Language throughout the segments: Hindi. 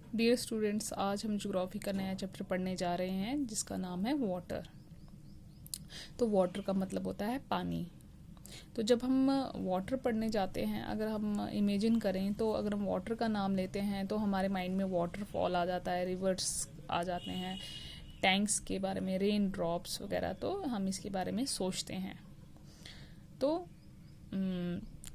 डियर स्टूडेंट्स, आज हम ज्योग्राफी का नया चैप्टर पढ़ने जा रहे हैं जिसका नाम है वाटर। तो वाटर का मतलब होता है पानी। तो जब हम वाटर पढ़ने जाते हैं, अगर हम इमेजिन करें तो अगर हम वाटर का नाम लेते हैं तो हमारे माइंड में वाटरफॉल आ जाता है, रिवर्स आ जाते हैं, टैंक्स के बारे में, रेन ड्रॉप्स वगैरह, तो हम इसके बारे में सोचते हैं। तो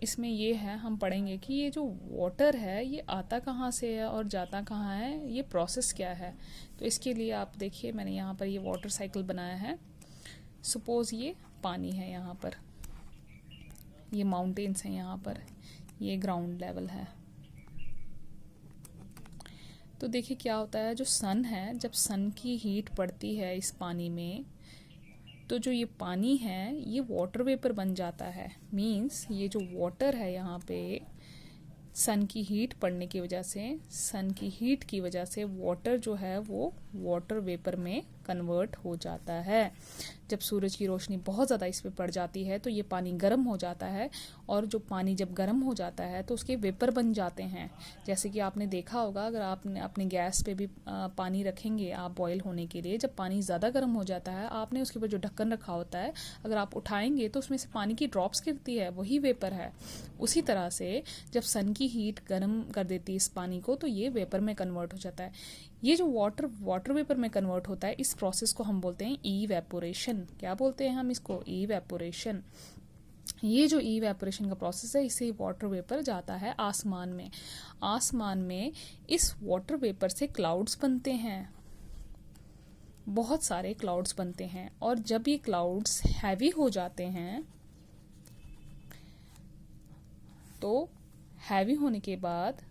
इसमें ये है, हम पढ़ेंगे कि ये जो वाटर है ये आता कहाँ से है और जाता कहाँ है, ये प्रोसेस क्या है। तो इसके लिए आप देखिए, मैंने यहाँ पर ये वाटर साइकिल बनाया है। सपोज़ ये पानी है, यहाँ पर ये माउंटेन्स हैं, यहाँ पर ये ग्राउंड लेवल है। तो देखिए क्या होता है, जो सन है, जब सन की हीट पड़ती है इस पानी में, तो जो ये पानी है ये वाटर वेपर बन जाता है। मींस ये जो वाटर है यहाँ पे, सन की हीट पड़ने की वजह से, सन की हीट की वजह से वाटर जो है वो वाटर वेपर में कन्वर्ट हो जाता है। जब सूरज की रोशनी बहुत ज़्यादा इस पे पड़ जाती है तो ये पानी गर्म हो जाता है, और जो पानी जब गर्म हो जाता है तो उसके वेपर बन जाते हैं। जैसे कि आपने देखा होगा, अगर आपने अपने गैस पे भी पानी रखेंगे आप बॉईल होने के लिए, जब पानी ज़्यादा गर्म हो जाता है, आपने उसके ऊपर जो ढक्कन रखा होता है, अगर आप उठाएंगे तो उसमें से पानी की ड्रॉप्स गिरती है, वही वेपर है। उसी तरह से जब सन की हीट गर्म कर देती है इस पानी को, तो ये वेपर में कन्वर्ट हो जाता है। ये जो वाटर वेपर में कन्वर्ट होता है, इस प्रोसेस को हम बोलते हैं इवेपोरेशन। क्या बोलते हैं हम इसको? इवेपोरेशन। ये जो इवेपोरेशन का प्रोसेस है, इससे वाटर वेपर जाता है आसमान में। आसमान में इस वाटर वेपर से क्लाउड्स बनते हैं, बहुत सारे क्लाउड्स बनते हैं, और जब ये क्लाउड्स हैवी हो जाते हैं, तो हैवी होने के बाद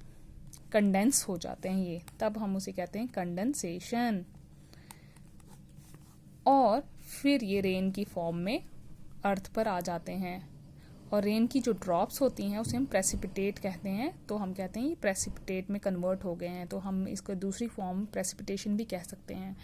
कंडेंस हो जाते हैं ये, तब हम उसे कहते हैं कंडेंसेशन। और फिर ये रेन की फॉर्म में अर्थ पर आ जाते हैं, और रेन की जो ड्रॉप्स होती हैं उसे हम प्रेसिपिटेट कहते हैं। तो हम कहते हैं ये प्रेसिपिटेट में कन्वर्ट हो गए हैं, तो हम इसको दूसरी फॉर्म प्रेसिपिटेशन भी कह सकते हैं।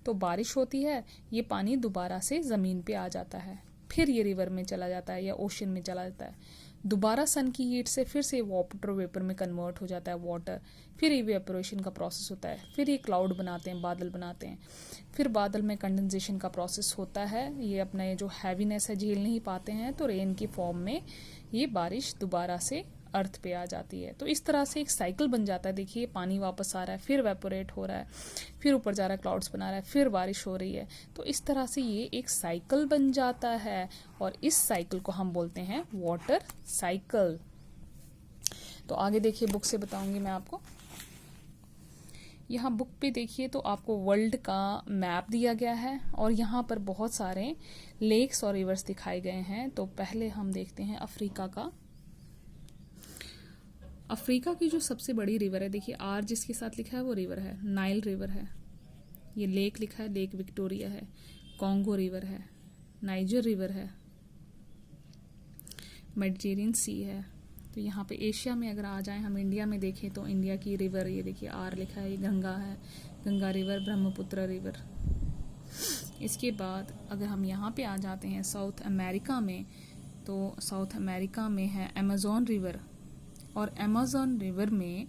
तो बारिश होती है, ये पानी दोबारा से ज़मीन पे आ जाता है, फिर ये रिवर में चला जाता है या ओशन में चला जाता है, दोबारा सन की हीट से फिर से वाटर वेपर में कन्वर्ट हो जाता है वाटर, फिर इवेपोरेशन का प्रोसेस होता है, फिर ये क्लाउड बनाते हैं, बादल बनाते हैं, फिर बादल में कंडेंसेशन का प्रोसेस होता है। ये अपना ये जो हैवीनेस है झेल नहीं पाते हैं, तो रेन की फॉर्म में ये बारिश दोबारा से अर्थ पे आ जाती है। तो इस तरह से एक साइकिल बन जाता है। देखिए पानी वापस आ रहा है, फिर वेपोरेट हो रहा है, फिर ऊपर जा रहा है, क्लाउड्स बना रहा है, फिर बारिश हो रही है। तो इस तरह से ये एक साइकिल बन जाता है, और इस साइकिल को हम बोलते हैं वाटर साइकिल। तो आगे देखिए, बुक से बताऊंगी मैं आपको। यहाँ बुक पे देखिए तो आपको वर्ल्ड का मैप दिया गया है, और यहाँ पर बहुत सारे लेक्स और रिवर्स दिखाए गए हैं। तो पहले हम देखते हैं अफ्रीका का। अफ्रीका की जो सबसे बड़ी रिवर है, देखिए आर जिसके साथ लिखा है वो रिवर है, नाइल रिवर है। ये लेक लिखा है, लेक विक्टोरिया है। कॉन्गो रिवर है, नाइजर रिवर है, मेडिटेरियन सी है। तो यहाँ पे एशिया में अगर आ जाएं, हम इंडिया में देखें तो इंडिया की रिवर, ये देखिए आर लिखा है, ये गंगा है, गंगा रिवर, ब्रह्मपुत्र रिवर। इसके बाद अगर हम यहाँ पे आ जाते हैं साउथ अमेरिका में, तो साउथ अमेरिका में है अमेज़न रिवर, और अमेज़न रिवर में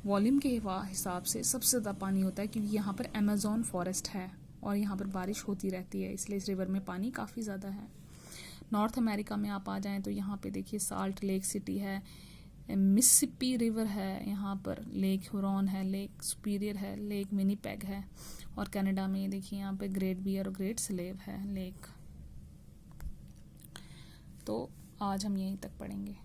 वॉल्यूम के हिसाब से सबसे ज़्यादा पानी होता है, क्योंकि यहाँ पर अमेज़न फॉरेस्ट है और यहाँ पर बारिश होती रहती है, इसलिए इस रिवर में पानी काफ़ी ज़्यादा है। नॉर्थ अमेरिका में आप आ जाएं तो यहाँ पे देखिए साल्ट लेक सिटी है, मिसिसिपी रिवर है, यहाँ पर लेक हुरॉन है, लेक सुपीरियर है, लेक विनिपेग है, और कनाडा में देखिए यहाँ पे ग्रेट बियर और ग्रेट स्लेव है लेक। तो आज हम यहीं तक पढ़ेंगे।